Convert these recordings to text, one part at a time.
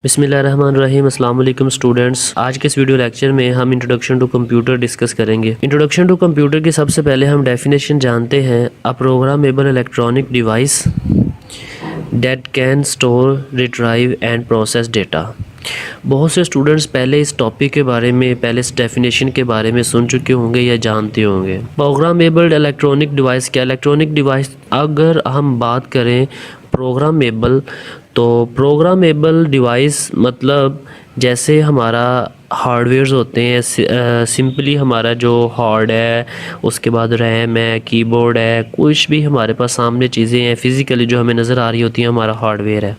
बिस्मिल्लाहिर्रहमानिर्रहीम। अस्सलाम वालेकुम स्टूडेंट्स। आज के इस वीडियो लेक्चर में हम इंट्रोडक्शन टू कंप्यूटर डिस्कस करेंगे। इंट्रोडक्शन टू कंप्यूटर की सबसे पहले हम डेफिनेशन जानते हैं। A programmable electronic device that can store, retrieve and process data. बहुत से स्टूडेंट्स पहले इस टॉपिक के बारे में, पहले इस डेफिनेशन के बारे में सुन चुके होंगे या जानते होंगे। प्रोग्रामेबल इलेक्ट्रॉनिक डिवाइस क्या? इलेक्ट्रॉनिक डिवाइस अगर हम बात करें प्रोग्रामेबल, तो प्रोग्रामेबल डिवाइस मतलब जैसे हमारा हार्डवेयर्स होते हैं, सिंपली हमारा जो हार्ड है, उसके बाद रैम है, कीबोर्ड है, कुछ भी हमारे पास सामने चीज़ें हैं फिज़िकली जो हमें नज़र आ रही होती हैं, हमारा हार्डवेयर है,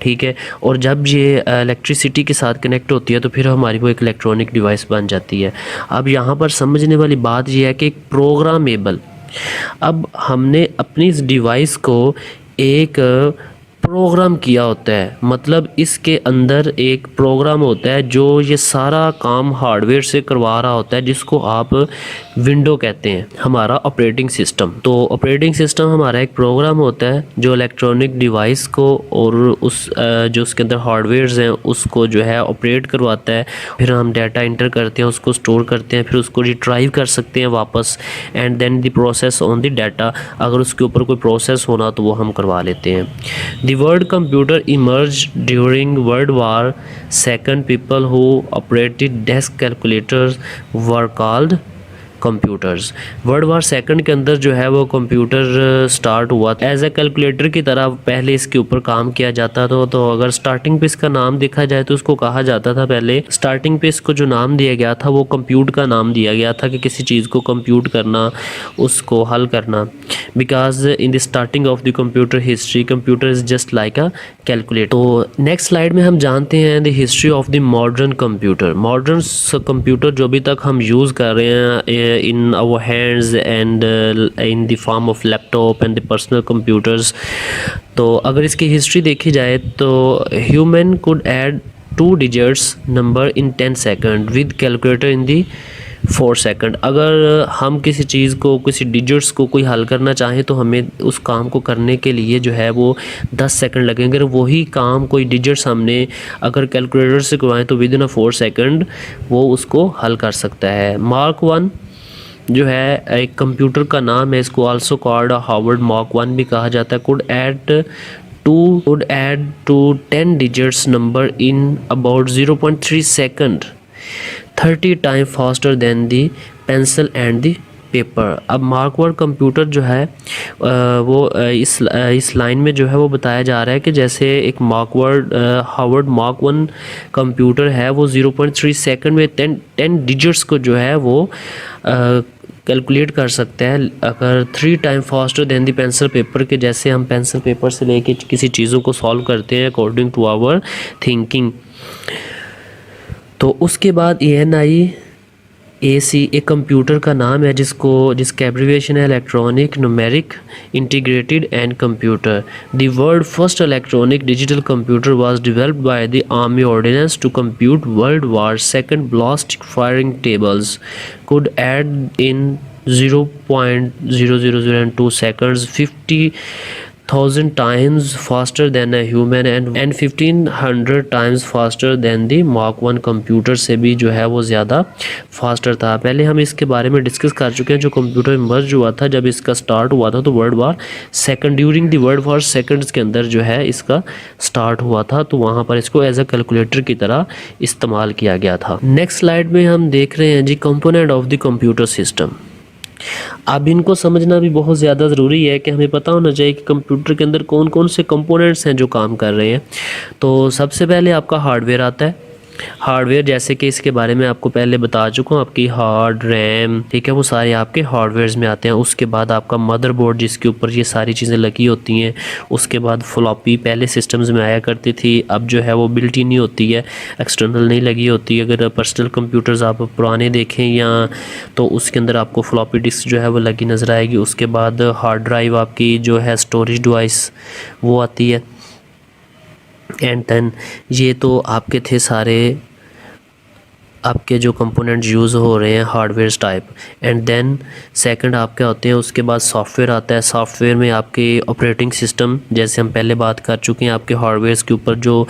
ठीक है। और जब ये इलेक्ट्रिसिटी के साथ कनेक्ट होती है तो फिर हमारी वो एक इलेक्ट्रॉनिक डिवाइस बन जाती है। अब यहाँ पर समझने वाली बात ये है कि एक प्रोग्रामेबल, अब हमने अपनी इस डिवाइस को एक प्रोग्राम किया होता है, मतलब इसके अंदर एक प्रोग्राम होता है जो ये सारा काम हार्डवेयर से करवा रहा होता है, जिसको आप विंडो कहते हैं, हमारा ऑपरेटिंग सिस्टम। तो ऑपरेटिंग सिस्टम हमारा एक प्रोग्राम होता है जो इलेक्ट्रॉनिक डिवाइस को और उस जो उसके अंदर हार्डवेयर्स हैं उसको जो है ऑपरेट करवाता है। फिर हम डाटा इंटर करते हैं, उसको स्टोर करते हैं, फिर उसको रिट्राइव कर सकते हैं वापस, and then the process on the data. अगर उसके ऊपर कोई प्रोसेस होना तो वो हम करवा लेते हैं। The word computer emerged during World War II. People who operated desk calculators were called computers. World war second के अंदर जो है वो कंप्यूटर स्टार्ट हुआ एज ए कैलकुलेटर की तरह। पहले इसके ऊपर काम किया जाता था, तो अगर स्टार्टिंग पे इसका नाम देखा जाए तो उसको कहा जाता था, पहले स्टार्टिंग पे इसको जो नाम दिया गया था वो कंप्यूट का नाम दिया गया था कि किसी चीज़ को कंप्यूट करना, उसको हल करना। Because in the starting of the computer history, computer is just like a calculator. तो नेक्स्ट स्लाइड में हम जानते हैं the history of the modern computer. Modern computer जो भी तक हम यूज़ कर रहे हैं in our hands and in the form of laptop and the personal computers, तो अगर इसकी हिस्ट्री देखी जाए तो human could add 2 digits number in 10 second with calculator in the 4 second. अगर हम किसी चीज़ को, किसी डिजिट्स को कोई हल करना चाहें तो हमें उस काम को करने के लिए जो है वो 10 सेकंड लगेंगे। अगर वही काम कोई डिजिट्स हमने अगर कैलकुलेटर से करवाएं तो विद इन 4 सेकंड वो उसको हल कर सकता है। मार्क 1 जो है एक कंप्यूटर का नाम है, इसको आल्सो कॉल्ड हार्वर्ड मार्क 1 भी कहा जाता है। could add to 10 digits number in about 0.3 second, 30 time faster than the pencil and the paper. अब मार्क 1 कंप्यूटर जो है वो इस लाइन में जो है वो बताया जा रहा है कि जैसे एक हार्वर्ड मार्क 1 कंप्यूटर है वो 0.3 सेकंड में 10 डिजिट्स को जो है वो कैलकुलेट कर सकते हैं। अगर 3 टाइम फास्टर देन दी पेंसिल पेपर के, जैसे हम पेंसिल पेपर से लेके किसी चीज़ों को सॉल्व करते हैं अकॉर्डिंग टू आवर थिंकिंग। तो उसके बाद ENIAC एक कंप्यूटर का नाम है जिसका एब्रीविएशन है electronic numeric integrated and computer. The world first electronic digital computer was developed by the army ordnance to compute world war second ballistic firing tables, could add in 0.0002 seconds, 50,000 times faster than a human and 1500 times faster than the Mark 1 computer से भी जो है वो ज़्यादा faster था। पहले हम इसके बारे में डिस्कस कर चुके हैं। जो कंप्यूटर इमर्ज हुआ था, जब इसका स्टार्ट हुआ था तो world war second, during the world war seconds के अंदर जो है इसका स्टार्ट हुआ था, तो वहाँ पर इसको एज अ कैलकुलेटर की तरह इस्तेमाल किया गया था। नेक्स्ट स्लाइड में हम देख रहे हैं जी component of the computer system. अब इनको समझना भी बहुत ज़्यादा ज़रूरी है कि हमें पता होना चाहिए कि कंप्यूटर के अंदर कौन कौन से कंपोनेंट्स हैं जो काम कर रहे हैं। तो सबसे पहले आपका हार्डवेयर आता है। हार्डवेयर जैसे कि इसके बारे में आपको पहले बता चुका हूँ, आपकी हार्ड, रैम, ठीक है, वो सारे आपके हार्डवेयर्स में आते हैं। उसके बाद आपका मदरबोर्ड जिसके ऊपर ये सारी चीज़ें लगी होती हैं। उसके बाद फ्लॉपी पहले सिस्टम्स में आया करती थी, अब जो है वो बिल्ट इन ही होती है, एक्सटर्नल नहीं लगी होती। अगर पर्सनल कंप्यूटर्स आप पुराने देखें या तो उसके अंदर आपको फ्लॉपी डिस्क जो है वो लगी नज़र आएगी। उसके बाद हार्ड ड्राइव आपकी जो है स्टोरेज डिवाइस वो आती है। एंड देन ये तो आपके थे सारे आपके जो कंपोनेंट यूज़ हो रहे हैं hardware type, and then second आपके होते हैं, उसके बाद सॉफ्टवेयर आता है। सॉफ्टवेयर में आपके ऑपरेटिंग सिस्टम, जैसे हम पहले बात कर चुके हैं, आपके हार्डवेयर्स के ऊपर जो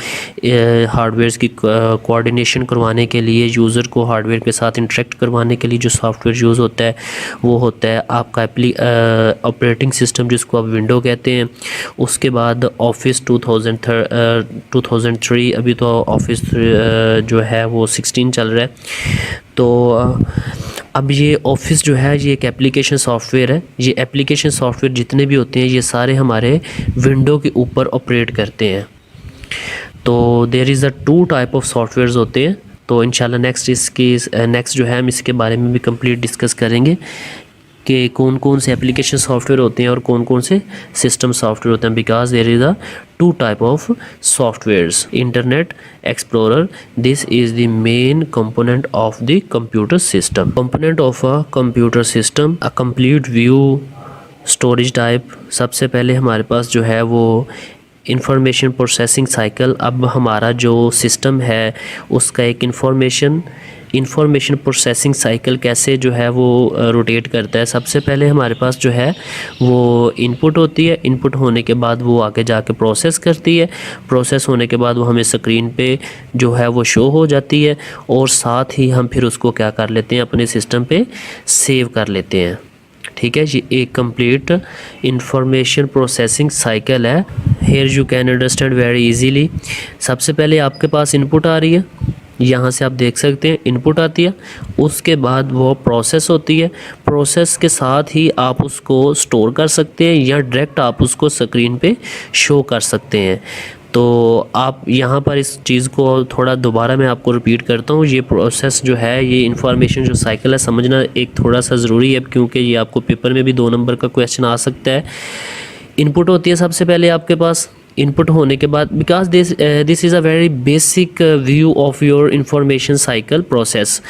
हार्डवेयर्स की कोऑर्डिनेशन करवाने के लिए, यूज़र को हार्डवेयर के साथ इंटरेक्ट करवाने के लिए जो सॉफ्टवेयर यूज़ होता है वो होता है आपका ऑपरेटिंग सिस्टम, जिसको आप विंडो कहते हैं। उसके बाद ऑफिस 2003, अभी तो ऑफिस जो है वो 16 चल रहा है। तो अब ये ऑफिस जो है ये एक एप्लीकेशन सॉफ्टवेयर है। ये एप्लीकेशन सॉफ्टवेयर जितने भी होते हैं ये सारे हमारे विंडो के ऊपर ऑपरेट करते हैं। तो there is a 2 type of softwares होते हैं। तो इंशाल्लाह नेक्स्ट जो है हम इसके बारे में भी कंप्लीट डिस्कस करेंगे कि कौन कौन से एप्लीकेशन सॉफ्टवेयर होते हैं और कौन कौन से सिस्टम सॉफ्टवेयर होते हैं, because there is a 2 type of softwares. Internet Explorer, this is the main component of the computer system. Component of a computer system, a complete view, storage type. सबसे पहले हमारे पास जो है वो इंफॉर्मेशन प्रोसेसिंग साइकिल। अब हमारा जो सिस्टम है उसका एक इंफॉर्मेशन प्रोसेसिंग साइकिल कैसे जो है वो रोटेट करता है। सबसे पहले हमारे पास जो है वो इनपुट होती है। इनपुट होने के बाद वो आगे जाके प्रोसेस करती है। प्रोसेस होने के बाद वो हमें स्क्रीन पे जो है वो शो हो जाती है, और साथ ही हम फिर उसको क्या कर लेते हैं, अपने सिस्टम पे सेव कर लेते हैं। ठीक है, ये एक कंप्लीट इंफॉर्मेशन प्रोसेसिंग साइकिल है। Here you can understand very easily. सबसे पहले आपके पास इनपुट आ रही है, यहाँ से आप देख सकते हैं इनपुट आती है। उसके बाद वो प्रोसेस होती है। प्रोसेस के साथ ही आप उसको स्टोर कर सकते हैं या डायरेक्ट आप उसको स्क्रीन पे शो कर सकते हैं। तो आप यहाँ पर इस चीज़ को थोड़ा दोबारा मैं आपको रिपीट करता हूँ। ये प्रोसेस जो है, ये इंफॉर्मेशन जो साइकिल है, समझना एक थोड़ा सा ज़रूरी है, क्योंकि ये आपको पेपर में भी 2 नंबर का क्वेश्चन आ सकता है। इनपुट होती है सबसे पहले आपके पास। इनपुट होने के बाद, because this is a very basic view of your information cycle process.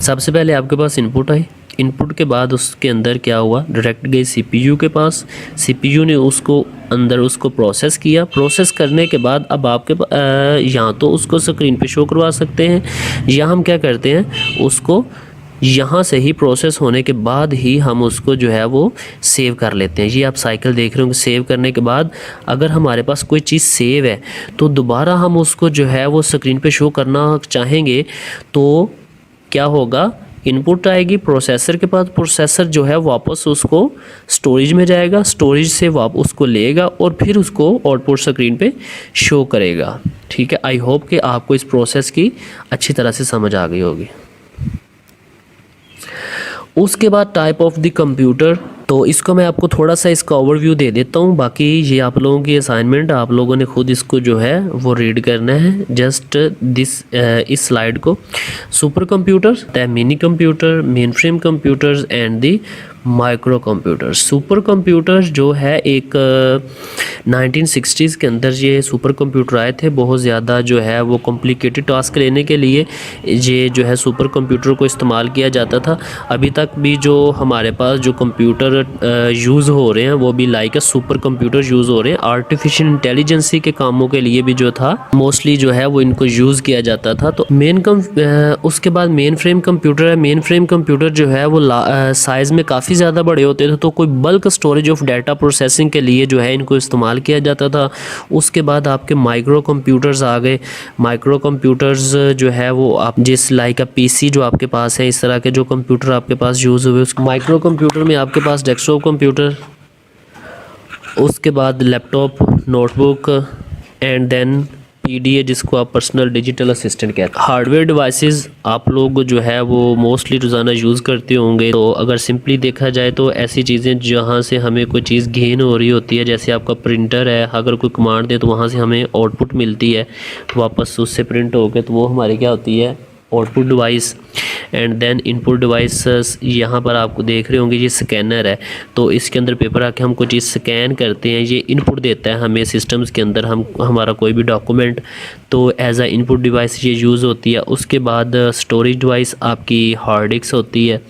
सबसे पहले आपके पास इनपुट आई। इनपुट के बाद उसके अंदर क्या हुआ, डायरेक्ट गई सीपीयू के पास। सीपीयू ने उसको प्रोसेस किया। प्रोसेस करने के बाद अब आपके यहाँ तो उसको स्क्रीन पे शो करवा सकते हैं, या हम क्या करते हैं, उसको यहाँ से ही प्रोसेस होने के बाद ही हम उसको जो है वो सेव कर लेते हैं। ये आप साइकिल देख रहे होंगे। सेव करने के बाद अगर हमारे पास कोई चीज़ सेव है तो दोबारा हम उसको जो है वो स्क्रीन पे शो करना चाहेंगे तो क्या होगा, इनपुट आएगी प्रोसेसर के पास। प्रोसेसर जो है वापस उसको स्टोरेज में जाएगा, स्टोरेज से वापस उसको लेगा और फिर उसको आउटपुट स्क्रीन पे शो करेगा। ठीक है, आई होप कि आपको इस प्रोसेस की अच्छी तरह से समझ आ गई होगी। उसके बाद टाइप ऑफ द कंप्यूटर, तो इसको मैं आपको थोड़ा सा इसका ओवरव्यू दे देता हूँ। बाकी ये आप लोगों की असाइनमेंट, आप लोगों ने खुद इसको जो है वो रीड करना है, जस्ट इस स्लाइड को। Super computer, mini computer, main frame computers and the micro computer. Super computer जो है एक 1960s के अंदर ये सुपर कंप्यूटर आए थे। बहुत ज़्यादा जो है वो कॉम्प्लिकेटेड टास्क लेने के लिए ये जो है सुपर कंप्यूटर को इस्तेमाल किया जाता था। अभी तक भी जो हमारे पास जो कंप्यूटर यूज़ हो रहे हैं वो भी लाइक सुपर कंप्यूटर यूज़ हो रहे हैं। आर्टिफिशियल इंटेलिजेंसी के कामों के लिए भी जो था मोस्टली जो है वो इनको यूज़ किया जाता था। तो उसके बाद मेन फ्रेम कंप्यूटर है। मेन फ्रेम कंप्यूटर जो है वो साइज़ में काफ़ी ज़्यादा बड़े होते थे, तो कोई bulk storage of data processing के लिए जो है इनको इस्तेमाल किया जाता था। उसके बाद आपके माइक्रो कंप्यूटर्स आ गए। माइक्रो कंप्यूटर्स जो है वो आप जिस लाइक अ पीसी जो आपके पास है, इस तरह के जो कंप्यूटर आपके पास यूज़ हुए, उस माइक्रो कंप्यूटर में आपके पास डेस्कटॉप कंप्यूटर, उसके बाद laptop, notebook and then PDA जिसको आप पर्सनल डिजिटल असिस्टेंट कहते हैं। हार्डवेयर डिवाइसेस आप लोग जो है वो मोस्टली रोज़ाना यूज़ करते होंगे। तो अगर सिंपली देखा जाए तो ऐसी चीज़ें जहाँ से हमें कोई चीज़ गेन हो रही होती है, जैसे आपका प्रिंटर है, अगर कोई कमांड दे तो वहाँ से हमें आउटपुट मिलती है, वापस उससे प्रिंट हो के, तो वो हमारी क्या होती है, output device. And then input devices, यहाँ पर आपको देख रहे होंगे ये स्कैनर है। तो इसके अंदर पेपर आके हम कोई चीज़ स्कैन करते हैं, ये इनपुट देता है हमें सिस्टम्स के अंदर हमारा कोई भी डॉक्यूमेंट, तो एज आ इनपुट डिवाइस ये यूज़ होती है। उसके बाद स्टोरेज डिवाइस आपकी हार्ड डिस्क होती है।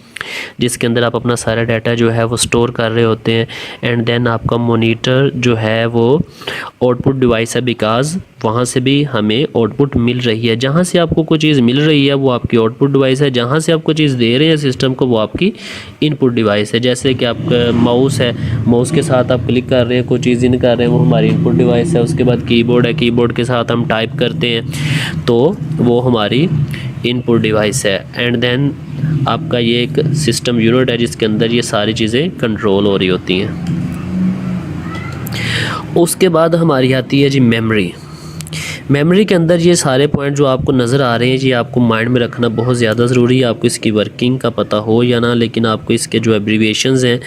जिसके अंदर आप अपना सारा डाटा जो है वो स्टोर कर रहे होते हैं। एंड देन आपका मॉनिटर जो है वो आउटपुट डिवाइस है, बिकॉज वहाँ से भी हमें आउटपुट मिल रही है। जहाँ से आपको कोई चीज़ मिल रही है वो आपकी आउटपुट डिवाइस है, जहाँ से आपको चीज़ दे रहे हैं सिस्टम को वो आपकी इनपुट डिवाइस है। जैसे कि आपका माउस है, माउस के साथ आप क्लिक कर रहे हैं, कोई चीज़ इन कर रहे हैं, वो हमारी इनपुट डिवाइस है। उसके बाद कीबोर्ड है, कीबोर्ड के साथ हम टाइप करते हैं तो वो हमारी इनपुट डिवाइस है। एंड देन आपका ये एक सिस्टम यूनिट है जिसके अंदर ये सारी चीज़ें कंट्रोल हो रही होती हैं। उसके बाद हमारी आती है जी मेमोरी। मेमोरी के अंदर ये सारे पॉइंट जो आपको नज़र आ रहे हैं, ये आपको माइंड में रखना बहुत ज़्यादा ज़रूरी है। आपको इसकी वर्किंग का पता हो या ना, लेकिन आपको इसके जो एब्रीविएशंस हैं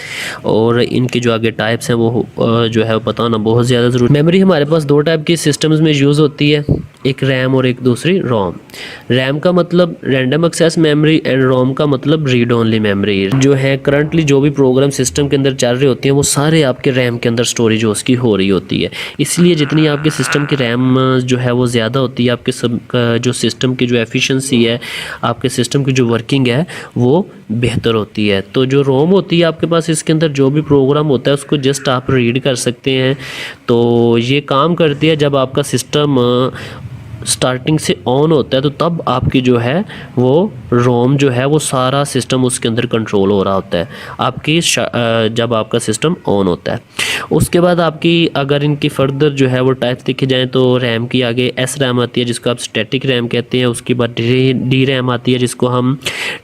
और इनके जो आगे टाइप्स हैं वो जो है वो पता होना बहुत ज़्यादा ज़रूरी। मेमोरी हमारे पास दो टाइप की सिस्टम्स में यूज़ होती है, एक रैम और एक दूसरी रोम। रैम का मतलब रैंडम एक्सेस मेमोरी एंड रोम का मतलब रीड ओनली मेमोरी। जो है करंटली जो भी प्रोग्राम सिस्टम के अंदर चल रहे होते हैं वो सारे आपके रैम के अंदर स्टोरेज उसकी हो रही होती है। इसलिए जितनी आपके सिस्टम की रैम जो है वो ज़्यादा होती है, आपके सब जो सिस्टम की जो एफिशिएंसी है, आपके सिस्टम की जो वर्किंग है वो बेहतर होती है। तो जो रोम होती है आपके पास, इसके अंदर जो भी प्रोग्राम होता है उसको जस्ट आप रीड कर सकते हैं। तो ये काम करती है जब आपका सिस्टम स्टार्टिंग से ऑन होता है तो तब आपकी जो है वो रोम जो है वो सारा सिस्टम उसके अंदर कंट्रोल हो रहा होता है आपकी जब आपका सिस्टम ऑन होता है। उसके बाद आपकी अगर इनकी फर्दर जो है वो टाइप्स देखे जाएँ तो रैम की आगे एस रैम आती है जिसको आप स्टैटिक रैम कहते हैं। उसके बाद डी रैम आती है जिसको हम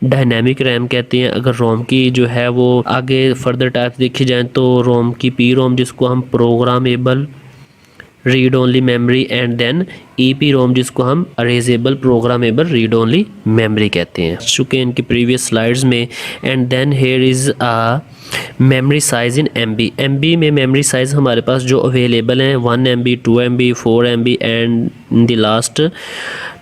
डायनेमिक रैम कहते हैं। अगर रोम की जो है वो आगे फर्दर टाइप्स देखी जाएँ तो रोम की पी रोम जिसको हम programmable read only memory, and then EP ROM जिसको हम erasable programmable read only memory कहते हैं। चुके इनकी प्रीवियस स्लाइड्स में। And then here is a memory size in MB। MB में मेमोरी साइज़ हमारे पास जो अवेलेबल हैं 1 MB, 2 MB, 4 MB and the last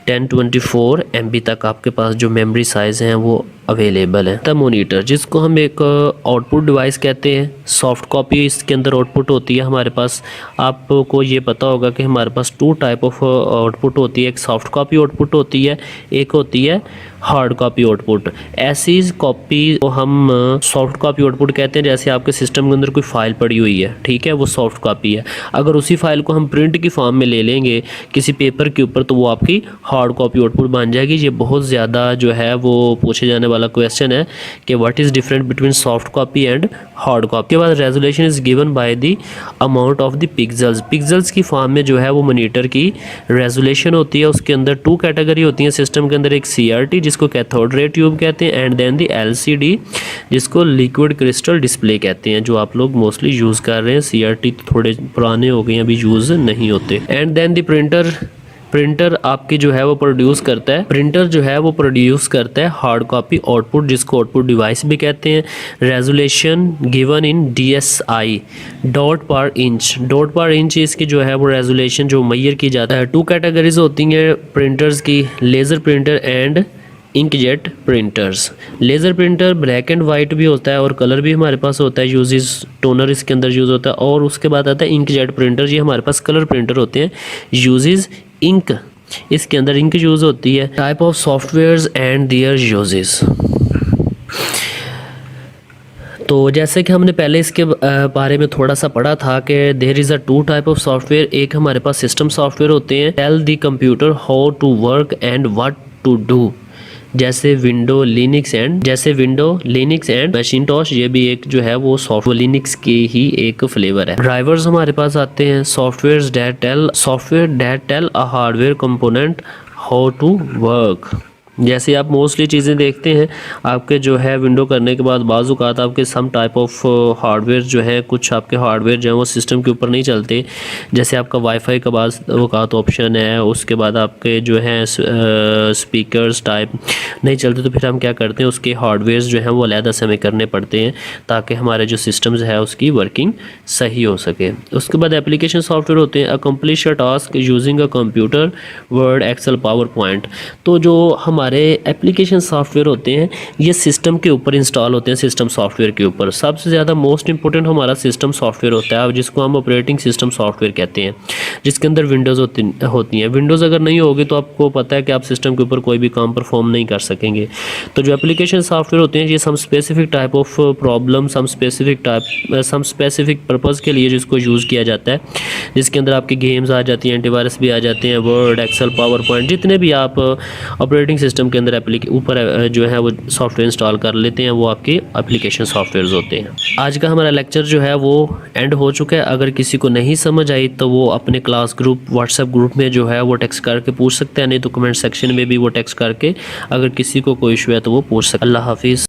1024 MB तक आपके पास जो मेमोरी साइज़ हैं वो अवेलेबल है। द मॉनिटर जिसको हम एक आउटपुट डिवाइस कहते हैं, सॉफ्ट कॉपी इसके अंदर आउटपुट होती है हमारे पास। आपको ये पता होगा कि हमारे पास 2 टाइप ऑफ आउटपुट होती है, एक सॉफ्ट कॉपी आउटपुट होती है, एक होती है हार्ड कॉपी आउटपुट। ऐसी कॉपी को हम सॉफ्ट कॉपी आउटपुट कहते हैं। जैसे आपके सिस्टम के अंदर कोई फाइल पड़ी हुई है, ठीक है, वो सॉफ्ट कॉपी है। अगर उसी फाइल को हम प्रिंट की फॉर्म में ले लेंगे किसी पेपर के ऊपर तो वो आपकी हार्ड कॉपी आउटपुट बन जाएगी। ये बहुत ज़्यादा जो है वो पूछे जाने वाला क्वेश्चन है कि what is different between soft copy and hard copy. के बाद resolution is given by the amount of the pixels. Pixels की फॉर्म में जो है वो मॉनिटर की रेजोल्यूशन होती है। उसके अंदर 2 कैटेगरी होती हैं सिस्टम के अंदर, एक CRT जिसको कैथोड रे ट्यूब कहते हैं, एंड देन द LCD जिसको लिक्विड क्रिस्टल डिस्प्ले कहते हैं, जो आप लोग मोस्टली यूज़ कर रहे हैं। CRT तो थोड़े पुराने हो गए हैं, अभी यूज़ नहीं होते। एंड देन द प्रिंटर आपकी जो है वो प्रोड्यूस करता है, प्रिंटर जो है वो प्रोड्यूस करता है हार्ड कॉपी आउटपुट जिसको आउटपुट डिवाइस भी कहते हैं। Resolution given in DSI dot पर इंच इसकी जो है वो रेजोल्यूशन जो मैयर की जाता है। 2 कैटेगरीज होती हैं प्रिंटर्स की, laser printer and inkjet printers. Laser printer black and white भी होता है और कलर भी हमारे पास होता है, यूजेस टोनर इसके अंदर यूज़ होता है। और उसके बाद आता है इंकजेट प्रिंटर, ये हमारे पास कलर प्रिंटर होते हैं, यूजेस इंक, इसके अंदर इंक यूज़ होती है। Type of softwares and there uses. तो जैसे कि हमने पहले इसके बारे में थोड़ा सा पढ़ा था कि there is a 2 type of software. एक हमारे पास सिस्टम सॉफ्टवेयर होते हैं, tell the computer how to work and what to do, जैसे विंडो लिनक्स एंड मैकिन्टॉश। ये भी एक जो है वो सॉफ्टवेयर लिनक्स की ही एक फ्लेवर है। ड्राइवर्स हमारे पास आते हैं, software that tell a hardware component how to work. जैसे आप मोस्टली चीज़ें देखते हैं आपके जो है विंडो करने के बाद बाज़ औक़ात आपके सम टाइप ऑफ हार्डवेयर जो है, कुछ आपके हार्डवेयर जो है वो सिस्टम के ऊपर नहीं चलते। जैसे आपका वाईफाई का बाज़ औक़ात ऑप्शन है, उसके बाद आपके जो है स्पीकर्स टाइप नहीं चलते, तो फिर हम क्या करते हैं उसके हार्डवेयर जो हैं वो अलहदा से हमें करने पड़ते हैं ताकि हमारे जो सिस्टम्स है उसकी वर्किंग सही हो सके। उसके बाद एप्लीकेशन सॉफ्टवेयर होते हैं, accomplish a task using a computer, Word, Excel, PowerPoint. तो जो हमारे हमारे एप्लीकेशन सॉफ्टवेयर होते हैं ये सिस्टम के ऊपर इंस्टॉल होते हैं, सिस्टम सॉफ्टवेयर के ऊपर। सबसे ज़्यादा मोस्ट इंपॉर्टेंट हमारा सिस्टम सॉफ्टवेयर होता है, जिसको हम ऑपरेटिंग सिस्टम सॉफ्टवेयर कहते हैं, जिसके अंदर विंडोज़ होती हैं। विंडोज़ अगर नहीं होगी तो आपको पता है कि आप सिस्टम के ऊपर कोई भी काम परफॉर्म नहीं कर सकेंगे। तो जो एप्लीकेशन सॉफ्टवेयर होते हैं ये some specific type of problem, some specific purpose के लिए जिसको यूज़ किया जाता है, जिसके अंदर आपकी गेम्स आ जाती हैं, एंटीवायरस भी आ जाते हैं, वर्ड, एक्सेल, पावर पॉइंट, जितने भी आप ऑपरेटिंग सिस्टम के अंदर ऊपर जो है वो सॉफ्टवेयर इंस्टॉल कर लेते हैं, वो आपके एप्लीकेशन सॉफ्टवेयर होते हैं। आज का हमारा लेक्चर जो है वो एंड हो चुका है। अगर किसी को नहीं समझ आई तो वो अपने क्लास ग्रुप व्हाट्सएप ग्रुप में जो है वो टेक्स्ट करके पूछ सकते हैं, नहीं तो कमेंट सेक्शन में भी वो टेक्स्ट करके अगर किसी को कोई इशू है तो वो पूछ सकते हैं। अल्लाह हाफिज़।